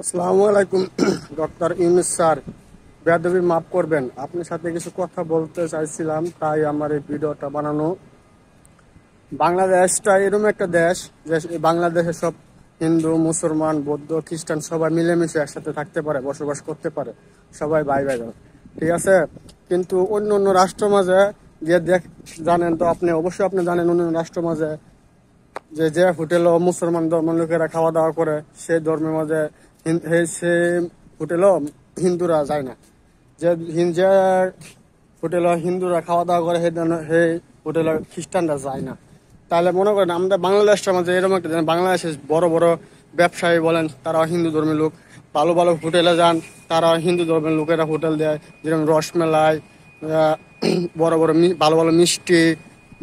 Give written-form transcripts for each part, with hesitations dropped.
আসসালামু আলাইকুম। Doctor Yunus sir, বেয়াদবি মাফ করবেন, আপনার সাথে কিছু কথা বলতে চাইছিলাম, তাই আমার এই ভিডিওটা বানানো। বাংলাদেশটা এরকম একটা দেশ যে এই বাংলাদেশে সব হিন্দু, মুসলমান, বৌদ্ধ, খ্রিস্টান সবাই মিলেমিশে একসাথে থাকতে পারে, বসবাস করতে পারে, সবাই ভাই ভাই, ঠিক আছে। কিন্তু অন্য অন্য রাষ্ট্র মাঝে যে জানেন তো, আপনি অবশ্যই আপনি জানেন, অন্য অন্য রাষ্ট্র মাঝে যে যে হোটেলও মুসলমান ধর্মের লোকেরা খাওয়া দাওয়া করে, সেই ধর্মের মাঝে সে হোটেলও হিন্দুরা যায় না। যে যে হোটেলে হিন্দুরা খাওয়া দাওয়া করে সেই হোটেলে খ্রিস্টানরা যায় না। তাহলে মনে করেন আমাদের বাংলাদেশটার মাঝে এরকম একটা বাংলাদেশে বড় বড় ব্যবসায়ী বলেন, তারা হিন্দু ধর্মের লোক, ভালো ভালো হোটেলে যান, তারা হিন্দু ধর্মের লোকেরা হোটেল দেয়, যেরকম রসমেলাই, বড় বড় ভালো ভালো মিষ্টি,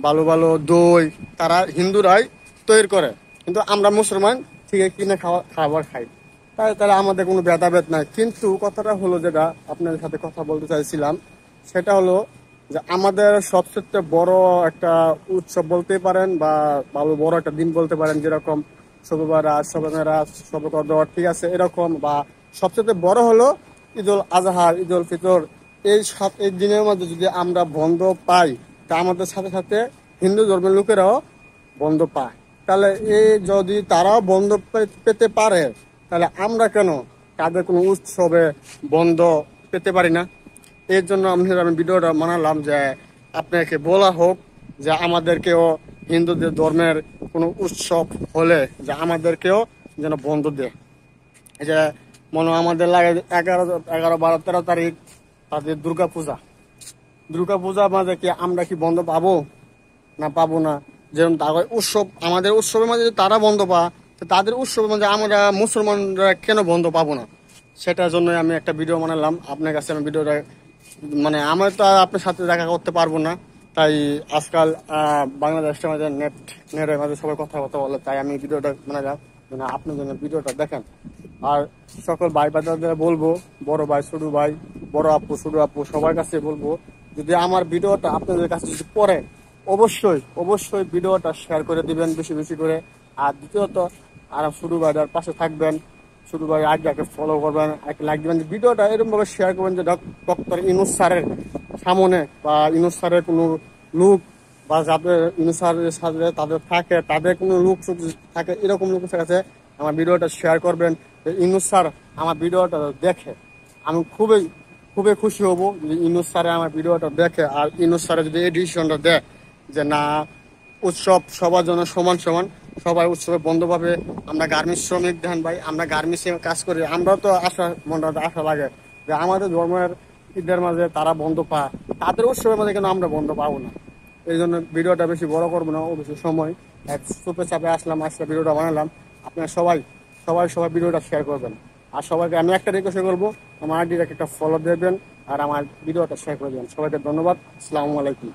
ভালো ভালো দই, তারা হিন্দুরাই তৈরি করে। কিন্তু আমরা মুসলমান ঠিক কিনে খাবার খাই, তাই তাহলে আমাদের কোনো ভেদাভেদ নাই। কিন্তু কথাটা হলো, যেটা আপনাদের সাথে কথা বলতে চাইছিলাম, সেটা হলো যে আমাদের সবচেয়ে বড় একটা উৎসব বলতে পারেন, বা ভালো বড় একটা দিন বলতে পারেন, যেরকম শবে বরাত, শবে মেরাজ, শবে কদর, ঠিক আছে, এরকম। বা সবচেয়ে বড় হলো ঈদুল আজহা, ঈদুল ফিতর। এই দিনের মধ্যে যদি আমরা বন্ধ পাই, তা আমাদের সাথে সাথে হিন্দু ধর্মের লোকেরাও বন্ধ পায়। তাহলে এই যদি তারাও বন্ধ পেতে পারে, তাহলে আমরা কেন তাদের কোনো উৎসবে বন্ধ পেতে পারি না? এর জন্য আমি ভিডিওটা বানালাম, যে আপনাকে বলা হোক যে আমাদেরকেও হিন্দুদের ধর্মের কোনো উৎসব হলে যে আমাদেরকেও যেন বন্ধ দেয়। এই যে মনে হয় আমাদের লাগে 11, 12, 13 তারিখ তাদের দুর্গা পূজা মাঝে কি আমরা কি বন্ধ পাবো? না, পাবো না। যেরকম তাদের উৎসব, আমাদের উৎসবের মাঝে তারা বন্ধ পায়, তো তাদের উৎসবের মাঝে আমরা মুসলমানরা কেন বন্ধ পাবো না? সেটার জন্য আমি একটা ভিডিও বানালাম আপনার কাছে। আমি ভিডিওটা মানে আমি তো আর আপনার সাথে দেখা করতে পারবো না, তাই আজকাল বাংলাদেশের মাঝে নেটের মাঝে সবাই কথাবার্তা বলে, তাই আমি ভিডিওটা বানালাম, মানে আপনার জন্য ভিডিওটা দেখেন। আর সকল ভাই বাজারদের বলবো, বড় ভাই, ছোট ভাই, বড় আপু, ছোট আপু, সবার কাছে বলবো, যদি আমার ভিডিওটা আপনাদের কাছে যদি পড়ে, অবশ্যই অবশ্যই ভিডিওটা শেয়ার করে দিবেন বেশি বেশি করে। আর দ্বিতীয়ত, আর ছোট ভাইটার পাশে থাকবেন, ছোট ভাই আগে ফলো করবেন, একটা লাইক দিবেন। ভিডিওটা এরকম ভাবে শেয়ার করবেন যে ডক্টর ইউনুস স্যারের সামনে, বা ইউনুস স্যারের কোনো লোক, বা যাদের ইউনুস স্যারের সাথে তাদের থাকে, তাদের কোনো লোক থাকে, এরকম লোকের কাছে আমার ভিডিওটা শেয়ার করবেন। ইউনুস স্যার আমার ভিডিওটা দেখে, আমি খুবই খুবই খুশি হব যে ইউনুস স্যারে আমার ভিডিওটা দেখে। আর ইউনুস স্যারে যদি এই ডিসিশনটা দেয় যে না, উৎসব সবার জন্য সমান সমান, সবাই উৎসবে বন্ধ পাবে। আমরা গার্মেন্টস শ্রমিক, দেন ভাই, আমরা গার্মেন্টসে কাজ করি, আমরা তো মনটা আশা লাগে যে আমাদের ধর্মের ঈদের মাঝে তারা বন্ধ পায়, তাদের উৎসবের মাঝে কেন আমরা বন্ধ পাবো না? এই জন্য ভিডিওটা বেশি বড় করবো না, ও বেশি সময় এক চুপে চাপে আসলাম, আজকে ভিডিওটা বানালাম। আপনারা সবাই সবাই সবাই ভিডিওটা শেয়ার করবেন। আর সবাইকে আমি একটা রিকোয়েস্ট করবো, আমার আইডির একটা ফলো দেবেন, আর আমার ভিডিওটা শেয়ার করে দেবেন। সবাইকে ধন্যবাদ। আসসালামু আলাইকুম।